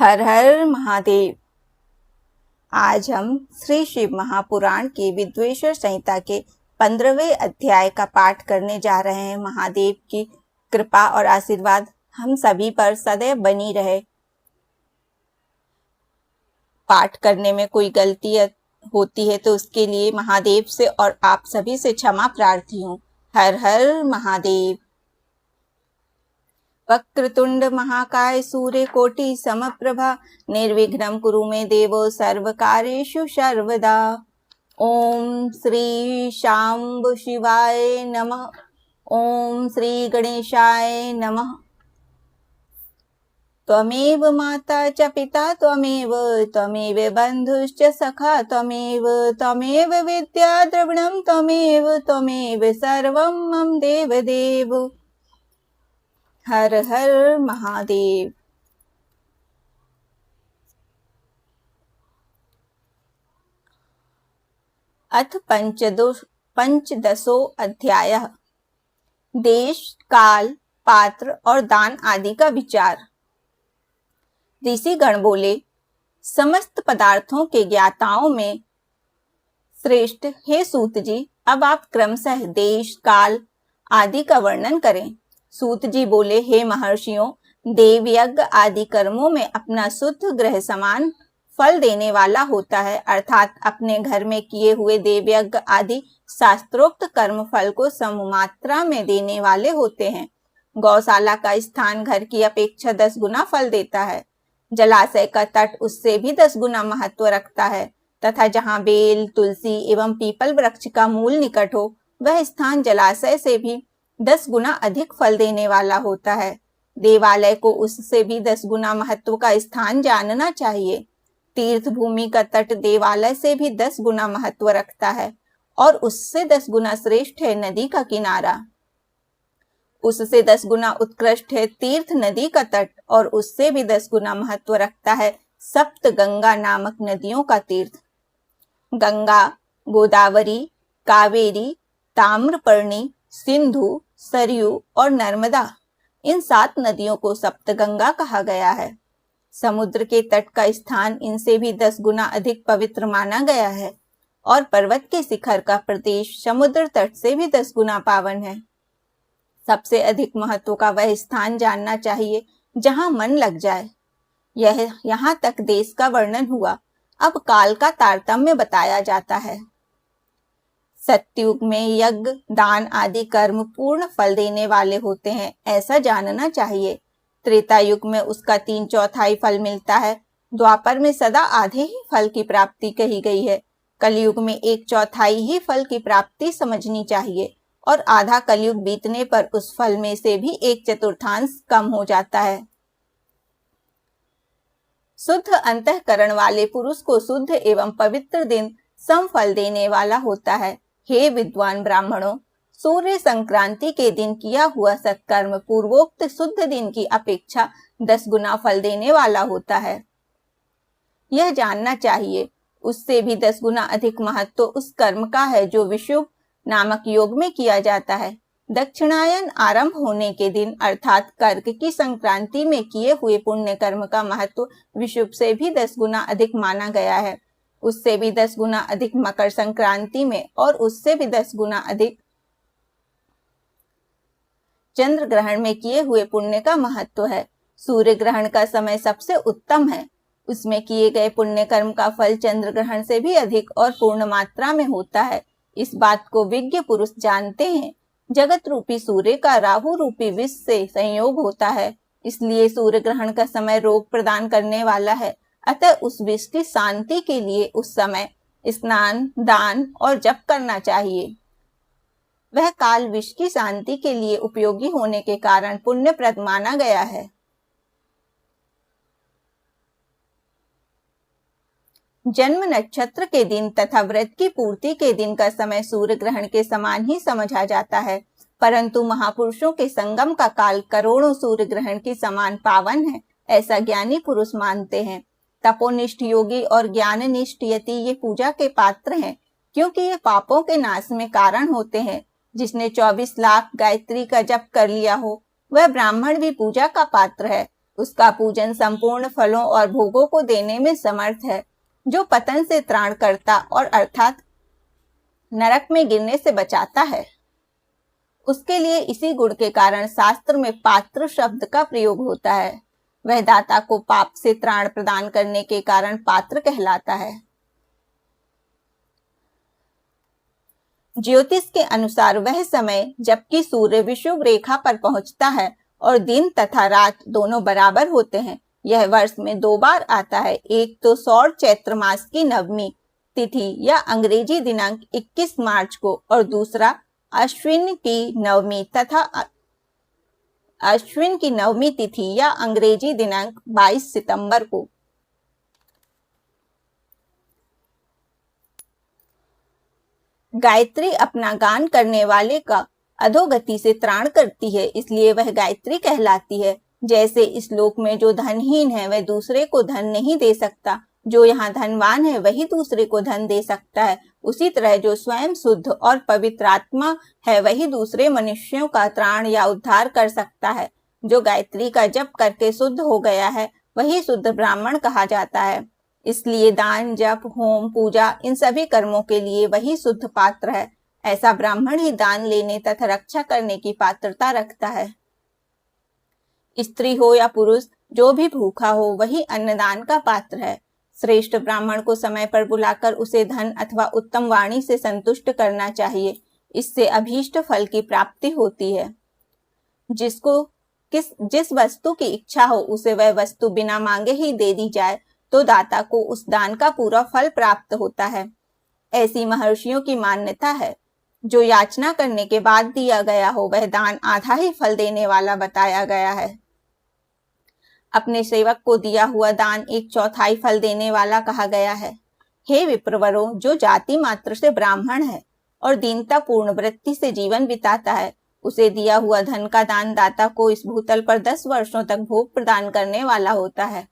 हर हर महादेव। आज हम श्री शिव महापुराण की विद्वेश्वर संहिता के 15वें अध्याय का पाठ करने जा रहे हैं। महादेव की कृपा और आशीर्वाद हम सभी पर सदैव बनी रहे। पाठ करने में कोई गलती होती है तो उसके लिए महादेव से और आप सभी से क्षमा प्रार्थी हूँ। हर हर महादेव। वक्रतुंड महाकाय सूर्यकोटि समप्रभा निर्विघ्नं कुरु मे देव सर्वकार्येषु सर्वदा। ओम श्री शांब शिवाय नमः। ओम श्री गणेशाय नमः। त्वमेव माता च पिता त्वमेव त्वमेव बन्धुश्च सखा त्वमेव त्वमेव विद्या द्रविणं त्वमेव त्वमेव सर्वं मम देवदेव। हर हर महादेव। अथ पंचदशो अध्याय। देश, काल, पात्र और दान आदि का विचार। ऋषि गण बोले, समस्त पदार्थों के ज्ञाताओं में श्रेष्ठ हे सूत जी, अब आप क्रमशः देश, काल आदि का वर्णन करें। सूत जी बोले, हे महर्षियों, देव यज्ञ आदि कर्मों में अपना शुद्ध ग्रह समान फल देने वाला होता है, अर्थात अपने घर में किए हुए देव यज्ञ आदि शास्त्रोक्त कर्म फल को सममात्रा में देने वाले होते हैं। गौशाला का स्थान घर की अपेक्षा 10 गुना फल देता है। जलाशय का तट उससे भी 10 गुना महत्व रखता है तथा जहाँ बेल, तुलसी एवं पीपल वृक्ष का मूल निकट हो, वह स्थान जलाशय से भी 10 गुना अधिक फल देने वाला होता है। देवालय को उससे भी 10 गुना महत्व का स्थान जानना चाहिए। तीर्थ भूमि का तट देवालय से भी 10 गुना महत्व रखता है और उससे 10 गुना श्रेष्ठ है नदी का किनारा। उससे 10 गुना उत्कृष्ट है तीर्थ नदी का तट और उससे भी 10 गुना महत्व रखता है सप्त गंगा नामक नदियों का तीर्थ। गंगा, गोदावरी, कावेरी, ताम्रपर्णी, सिंधु, सरयू और नर्मदा, इन 7 नदियों को सप्तगंगा कहा गया है। समुद्र के तट का स्थान इनसे भी 10 गुना अधिक पवित्र माना गया है और पर्वत के शिखर का प्रदेश समुद्र तट से भी 10 गुना पावन है। सबसे अधिक महत्व का वह स्थान जानना चाहिए जहां मन लग जाए। यहाँ तक देश का वर्णन हुआ। अब काल का तारतम्य बताया जाता है। सत्युग में यज्ञ, दान आदि कर्म पूर्ण फल देने वाले होते हैं, ऐसा जानना चाहिए। त्रेता युग में उसका 3/4 फल मिलता है। द्वापर में सदा आधे ही फल की प्राप्ति कही गई है। कलयुग में 1/4 ही फल की प्राप्ति समझनी चाहिए और आधा कलयुग बीतने पर उस फल में से भी 1/4 कम हो जाता है। शुद्ध अंतःकरण वाले पुरुष को शुद्ध एवं पवित्र दिन समफल देने वाला होता है। हे विद्वान ब्राह्मणों, सूर्य संक्रांति के दिन किया हुआ सत्कर्म पूर्वोक्त शुद्ध दिन की अपेक्षा 10 गुना फल देने वाला होता है। यह जानना चाहिए, उससे भी 10 गुना अधिक महत्व उस कर्म का है जो विषुव नामक योग में किया जाता है। दक्षिणायन आरंभ होने के दिन अर्थात कर्क की संक्रांति में किए हुए पुण्य कर्म का महत्व विषुव से भी 10 गुना अधिक माना गया है। उससे भी 10 गुना अधिक मकर संक्रांति में और उससे भी 10 गुना अधिक चंद्र ग्रहण में किए हुए पुण्य का महत्व है। सूर्य ग्रहण का समय सबसे उत्तम है। उसमें किए गए पुण्य कर्म का फल चंद्र ग्रहण से भी अधिक और पूर्ण मात्रा में होता है। इस बात को विज्ञ पुरुष जानते हैं। जगत रूपी सूर्य का राहु रूपी विष से संयोग होता है, इसलिए सूर्य ग्रहण का समय रोग प्रदान करने वाला है। अतः उस विष की शांति के लिए उस समय स्नान, दान और जप करना चाहिए। वह काल विष की शांति के लिए उपयोगी होने के कारण पुण्यप्रद माना गया है। जन्म नक्षत्र के दिन तथा व्रत की पूर्ति के दिन का समय सूर्य ग्रहण के समान ही समझा जाता है, परंतु महापुरुषों के संगम का काल करोड़ों सूर्य ग्रहण के समान पावन है, ऐसा ज्ञानी पुरुष मानते हैं। तपोनिष्ठ योगी और ज्ञाननिष्ठ यति ये पूजा के पात्र हैं, क्योंकि ये पापों के नाश में कारण होते हैं। जिसने 24 लाख गायत्री का जप कर लिया हो, वह ब्राह्मण भी पूजा का पात्र है। उसका पूजन संपूर्ण फलों और भोगों को देने में समर्थ है, जो पतन से त्राण करता और अर्थात नरक में गिरने से बचाता है। उसके लिए इसी गुण के कारण शास्त्र में पात्र शब्द का प्रयोग होता है। वह दाता को पाप से त्राण प्रदान करने के कारण पात्र कहलाता है। ज्योतिष के अनुसार वह समय जबकि सूर्य विषुव रेखा पर पहुंचता है और दिन तथा रात दोनों बराबर होते हैं, यह वर्ष में 2 बार आता है। एक तो सौर चैत्र मास की नवमी तिथि या अंग्रेजी दिनांक 21 मार्च को और दूसरा अश्विन की नवमी तिथि या अंग्रेजी दिनांक 22 सितंबर को। गायत्री अपना गान करने वाले का अधोगति से त्राण करती है, इसलिए वह गायत्री कहलाती है। जैसे इस लोक में जो धनहीन है वह दूसरे को धन नहीं दे सकता, जो यहाँ धनवान है वही दूसरे को धन दे सकता है, उसी तरह जो स्वयं शुद्ध और पवित्र आत्मा है वही दूसरे मनुष्यों का त्राण या उद्धार कर सकता है। जो गायत्री का जप करके शुद्ध हो गया है वही शुद्ध ब्राह्मण कहा जाता है। इसलिए दान, जप, होम, पूजा इन सभी कर्मों के लिए वही शुद्ध पात्र है। ऐसा ब्राह्मण ही दान लेने तथा रक्षा करने की पात्रता रखता है। स्त्री हो या पुरुष, जो भी भूखा हो वही अन्नदान का पात्र है। श्रेष्ठ ब्राह्मण को समय पर बुलाकर उसे धन अथवा उत्तम वाणी से संतुष्ट करना चाहिए। इससे अभीष्ट फल की प्राप्ति होती है। जिसको जिस वस्तु की इच्छा हो उसे वह वस्तु बिना मांगे ही दे दी जाए तो दाता को उस दान का पूरा फल प्राप्त होता है। ऐसी महर्षियों की मान्यता है। जो याचना करने के बाद दिया गया हो वह दान आधा ही फल देने वाला बताया गया है। अपने सेवक को दिया हुआ दान 1/4 फल देने वाला कहा गया है। हे विप्रवरों, जो जाति मात्र से ब्राह्मण है और दीनता पूर्ण वृत्ति से जीवन बिताता है, उसे दिया हुआ धन का दान दाता को इस भूतल पर 10 वर्षों तक भोग प्रदान करने वाला होता है।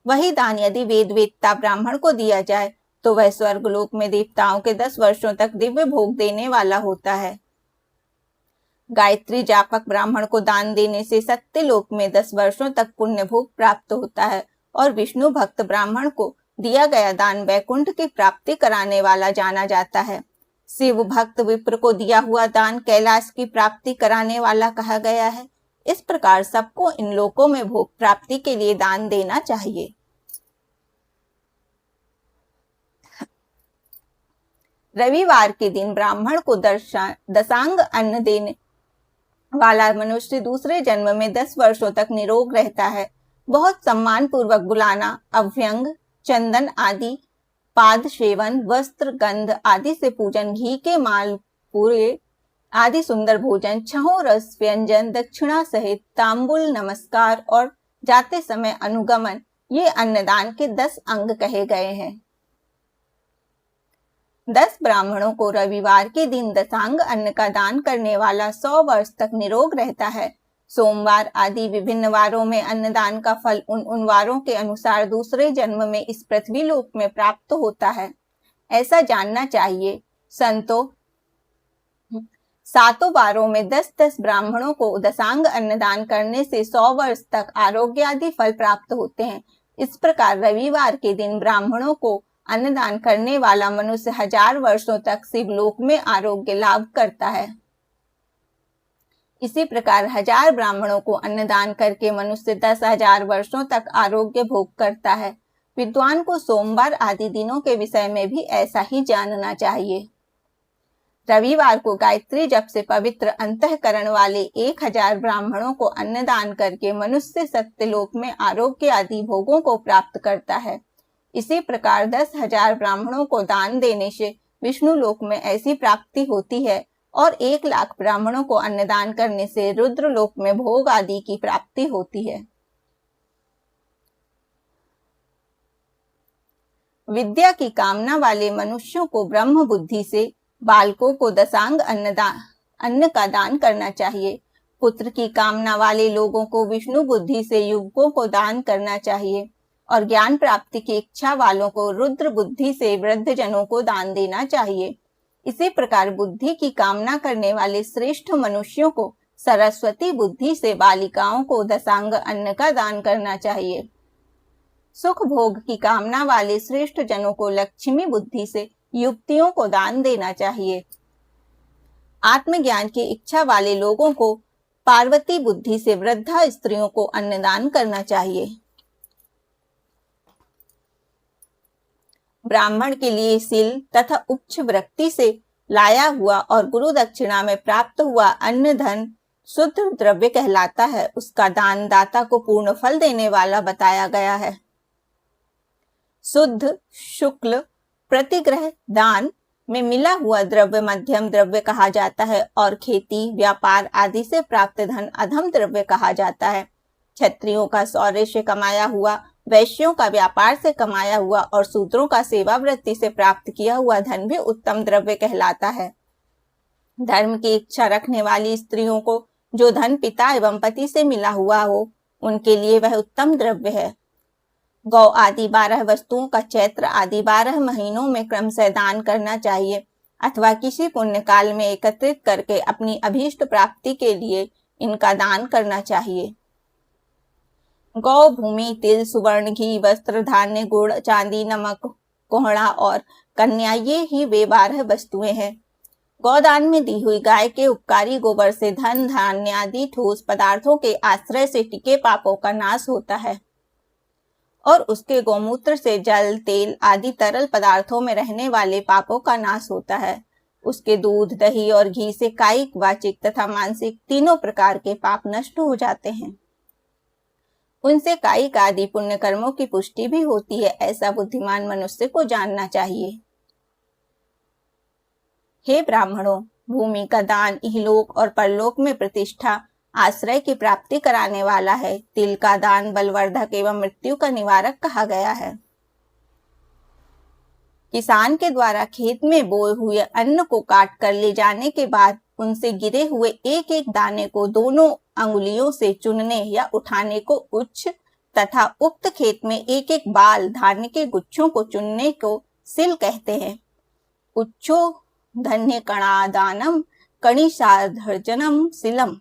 वही दान यदि वेदवेत्ता ब्राह्मण को दिया जाए तो वह स्वर्गलोक में देवताओं के 10 वर्षों तक दिव्य भोग देने वाला होता है। गायत्री जापक ब्राह्मण को दान देने से सत्यलोक में 10 वर्षों तक पुण्य भोग प्राप्त होता है और विष्णु भक्त ब्राह्मण को दिया गया दान वैकुंठ की प्राप्ति कराने वाला जाना जाता है। शिव भक्त विप्र को दिया हुआ दान कैलाश की प्राप्ति कराने वाला कहा गया है। इस प्रकार सबको इन लोकों में भोग प्राप्ति के लिए दान देना चाहिए। रविवार के दिन ब्राह्मण को दशांग अन्न देने वाला मनुष्य दूसरे जन्म में 10 वर्षों तक निरोग रहता है। बहुत सम्मान पूर्वक बुलाना, अभ्यंग, चंदन आदि, पाद सेवन, वस्त्र, गंध आदि से पूजन, घी के माल पूरे आदि सुंदर भोजन, छहों रस व्यंजन, दक्षिणा सहित तांबुल, नमस्कार और जाते समय अनुगमन, ये अन्नदान के 10 अंग कहे गए हैं। 10 ब्राह्मणों को रविवार के दिन दशांग अन्न का दान करने वाला 100 वर्ष तक निरोग रहता है। सोमवार आदि विभिन्न वारों में अन्नदान का फल उन वारों के अनुसार दूसरे जन्म में इस पृथ्वी लोक में प्राप्त होता है। ऐसा जानना चाहिए। संतों, 7 वारों में 10-10 ब्राह्मणों को दशांग अन्नदान करने से 100 वर्ष तक आरोग्य आदि फल प्राप्त होते हैं। इस प्रकार रविवार के दिन ब्राह्मणों को अन्नदान करने वाला मनुष्य 1000 वर्षों तक शिवलोक में आरोग्य लाभ करता है। इसी प्रकार 1000 ब्राह्मणों को अन्नदान करके मनुष्य 10,000 वर्षों तक आरोग्य भोग करता है। विद्वान को सोमवार आदि दिनों के विषय में भी ऐसा ही जानना चाहिए। रविवार को गायत्री जप से पवित्र अंतःकरण वाले 1000 ब्राह्मणों को अन्नदान करके मनुष्य सत्यलोक में आरोग्य आदि भोगों को प्राप्त करता है। इसी प्रकार 10,000 ब्राह्मणों को दान देने से विष्णु लोक में ऐसी प्राप्ति होती है और 1 लाख ब्राह्मणों को अन्नदान करने से रुद्र लोक में भोग आदि की प्राप्ति होती है। विद्या की कामना वाले मनुष्यों को ब्रह्म बुद्धि से बालकों को दशांग अन्न का दान करना चाहिए। पुत्र की कामना वाले लोगों को विष्णु बुद्धि से युवकों को दान करना चाहिए और ज्ञान प्राप्ति की इच्छा वालों को रुद्र बुद्धि से वृद्ध जनों को दान देना चाहिए। इसी प्रकार बुद्धि की कामना करने वाले श्रेष्ठ मनुष्यों को सरस्वती बुद्धि से बालिकाओं को दशांग अन्न का दान करना चाहिए। सुख भोग की कामना वाले श्रेष्ठ जनों को लक्ष्मी बुद्धि से युवतियों को दान देना चाहिए। आत्मज्ञान की इच्छा वाले लोगों को पार्वती बुद्धि से वृद्धा स्त्रियों को अन्नदान करना चाहिए। ब्राह्मण के लिए सील तथा उच्च वृत्ति से लाया हुआ और गुरु दक्षिणा में प्राप्त हुआ अन्न धन शुद्ध द्रव्य कहलाता है। उसका दान दाता को पूर्ण फल देने वाला बताया गया है। शुद्ध शुक्ल प्रतिग्रह दान में मिला हुआ द्रव्य मध्यम द्रव्य कहा जाता है और खेती व्यापार आदि से प्राप्त धन अधम द्रव्य कहा जाता है। क्षत्रियों का शौर्य से कमाया हुआ, वैश्यों का व्यापार से कमाया हुआ और शूद्रों का सेवा वृत्ति से प्राप्त किया हुआ धन भी उत्तम द्रव्य कहलाता है। धर्म की इच्छा रखने वाली स्त्रियों को जो धन पिता एवं पति से मिला हुआ हो, उनके लिए वह उत्तम द्रव्य है। गौ आदि 12 वस्तुओं का चैत्र आदि 12 महीनों में क्रमशः दान करना चाहिए अथवा किसी पुण्य काल में एकत्रित करके अपनी अभीष्ट प्राप्ति के लिए इनका दान करना चाहिए। गौ भूमि, तिल, सुवर्ण, घी, वस्त्र, धान्य, गुड़, चांदी, नमक, कोहड़ा और कन्या, ये ही वे 12 वस्तुएं हैं। गौदान में दी हुई गाय के उपकारी गोबर से धन धान्य आदि ठोस पदार्थों के आश्रय से टिके पापों का नाश होता है और उसके गौमूत्र से जल, तेल आदि तरल पदार्थों में रहने वाले पापों का नाश होता है। उसके दूध, दही और घी से कायिक, वाचिक तथा मानसिक तीनों प्रकार के पाप नष्ट हो जाते हैं। उनसे कायिक आदि पुण्य कर्मों की पुष्टि भी होती है। ऐसा बुद्धिमान मनुष्य को जानना चाहिए। हे ब्राह्मणों, भूमि का दान इहलोक और परलोक में प्रतिष्ठा, आश्रय की प्राप्ति कराने वाला है। तिल का दान बलवर्धक एवं मृत्यु का निवारक कहा गया है। किसान के द्वारा खेत में बोए हुए अन्न को काट कर ले जाने के बाद उनसे गिरे हुए एक एक दाने को दोनों अंगुलियों से चुनने या उठाने को उच्च तथा उक्त खेत में एक एक बाल धान्य के गुच्छों को चुनने को सिल कहते हैं। उच्छो धन्य कणा दानम कणिशाधर्जनम सिलम।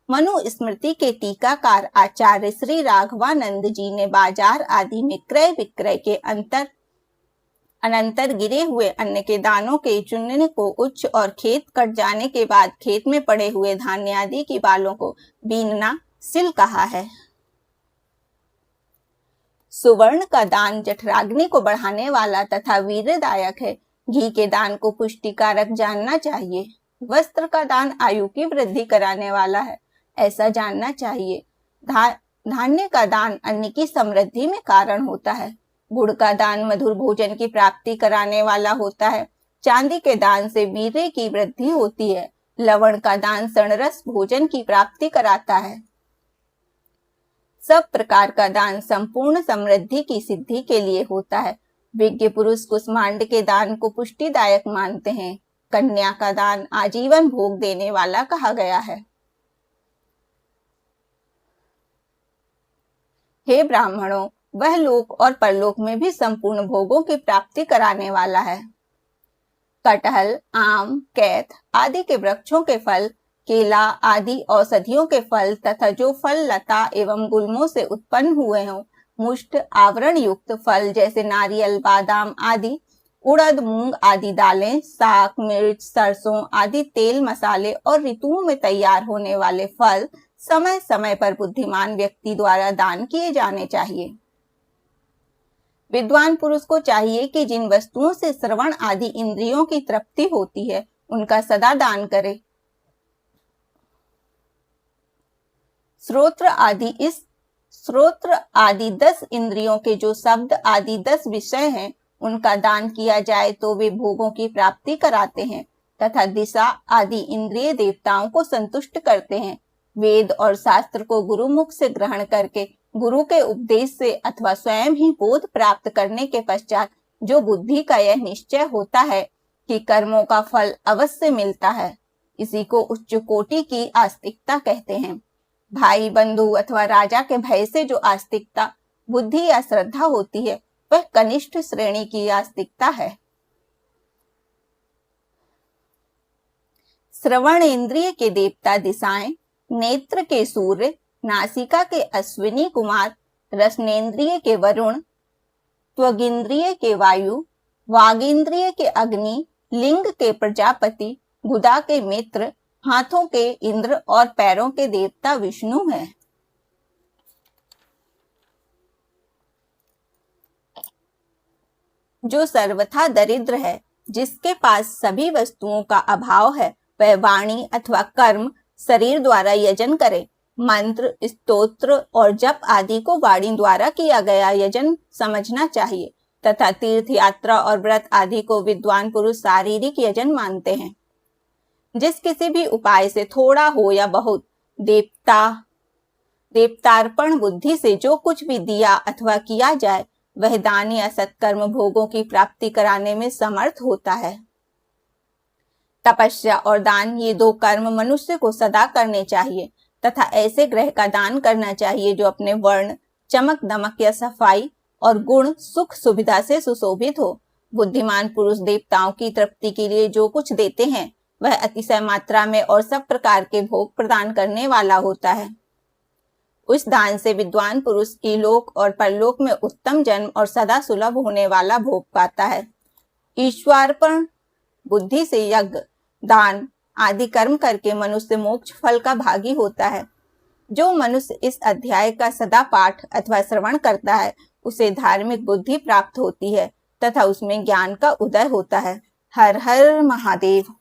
मनुस्मृति के टीकाकार आचार्य श्री राघवानंद जी ने बाजार आदि में क्रय विक्रय के अनंतर गिरे हुए अन्न के दानों के चुनने को उच्च और खेत कट जाने के बाद खेत में पड़े हुए धान्य आदि की बालों को बीनना सिल कहा है। सुवर्ण का दान जठराग्नि को बढ़ाने वाला तथा वीर्यदायक है। घी के दान को पुष्टिकारक जानना चाहिए। वस्त्र का दान आयु की वृद्धि कराने वाला है, ऐसा जानना चाहिए। धान्य का दान अन्न की समृद्धि में कारण होता है। गुड़ का दान मधुर भोजन की प्राप्ति कराने वाला होता है। चांदी के दान से वीर्य की वृद्धि होती है। लवण का दान सणरस भोजन की प्राप्ति कराता है। सब प्रकार का दान संपूर्ण समृद्धि की सिद्धि के लिए होता है। विज्ञ पुरुष कुष्मांड के दान को पुष्टिदायक मानते हैं। कन्या का दान आजीवन भोग देने वाला कहा गया है। हे ब्राह्मणों, वह लोक और परलोक में भी संपूर्ण भोगों की प्राप्ति कराने वाला है। कटहल, आम, कैथ आदि के वृक्षों के फल, केला आदि औषधियों के फल तथा जो फल लता एवं गुल्मों से उत्पन्न हुए हों, मुष्ट आवरण युक्त फल जैसे नारियल, बादाम आदि, उड़द, मूंग आदि दालें, साग, मिर्च, सरसों आदि तेल, मसाले और ऋतुओं में तैयार होने वाले फल समय समय पर बुद्धिमान व्यक्ति द्वारा दान किए जाने चाहिए। विद्वान पुरुष को चाहिए कि जिन वस्तुओं से श्रवण आदि इंद्रियों की तृप्ति होती है, उनका सदा दान करे। श्रोत्र आदि 10 इंद्रियों के जो शब्द आदि 10 विषय हैं, उनका दान किया जाए तो वे भोगों की प्राप्ति कराते हैं तथा दिशा आदि इंद्रिय देवताओं को संतुष्ट करते हैं। वेद और शास्त्र को गुरुमुख से ग्रहण करके गुरु के उपदेश से अथवा स्वयं ही बोध प्राप्त करने के पश्चात जो बुद्धि का यह निश्चय होता है कि कर्मों का फल अवश्य मिलता है, इसी को उच्च कोटि की आस्तिकता कहते हैं। भाई, बंधु अथवा राजा के भय से जो आस्तिकता, बुद्धि या श्रद्धा होती है, वह कनिष्ठ श्रेणी की आस्तिकता है। श्रवण इंद्रिय के देवता दिशाएं, नेत्र के सूर्य, नासिका के अश्विनी कुमार, रसनेन्द्रिय के वरुण, त्वगिंद्रिय के वायु, वागींद्रिय के अग्नि, लिंग के प्रजापति, गुदा के मित्र, हाथों के इंद्र और पैरों के देवता विष्णु हैं। जो सर्वथा दरिद्र है, जिसके पास सभी वस्तुओं का अभाव है, वह वाणी अथवा कर्म शरीर द्वारा यजन करे। मंत्र, स्तोत्र और जप आदि को वाणी द्वारा किया गया यजन समझना चाहिए तथा तीर्थ यात्रा और व्रत आदि को विद्वान पुरुष शारीरिक यजन मानते हैं। जिस किसी भी उपाय से थोड़ा हो या बहुत देवतार्पण बुद्धि से जो कुछ भी दिया अथवा किया जाए, वह दान या सत्कर्म भोगों की प्राप्ति कराने में समर्थ होता है। तपस्या और दान, ये दो कर्म मनुष्य को सदा करने चाहिए तथा ऐसे ग्रह का दान करना चाहिए जो अपने वर्ण, चमक दमक या सफाई और गुण, सुख सुविधा से सुशोभित हो। बुद्धिमान पुरुष देवताओं की तृप्ति के लिए जो कुछ देते हैं, वह अतिशय मात्रा में और सब प्रकार के भोग प्रदान करने वाला होता है। उस दान से विद्वान पुरुष इलोक और परलोक में उत्तम जन्म और सदा सुलभ होने वाला भोग पाता है। ईश्वरार्पण बुद्धि से यज्ञ, दान आदि कर्म करके मनुष्य मोक्ष फल का भागी होता है। जो मनुष्य इस अध्याय का सदा पाठ अथवा श्रवण करता है, उसे धार्मिक बुद्धि प्राप्त होती है तथा उसमें ज्ञान का उदय होता है। हर हर महादेव।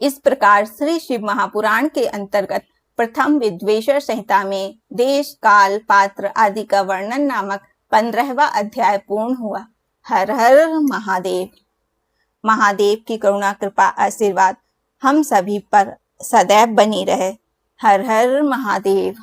इस प्रकार श्री शिव महापुराण के अंतर्गत प्रथम विद्वेषर संहिता में देश, काल, पात्र आदि का वर्णन नामक 15वां अध्याय पूर्ण हुआ। हर हर महादेव। महादेव की करुणा, कृपा, आशीर्वाद हम सभी पर सदैव बनी रहे। हर हर महादेव।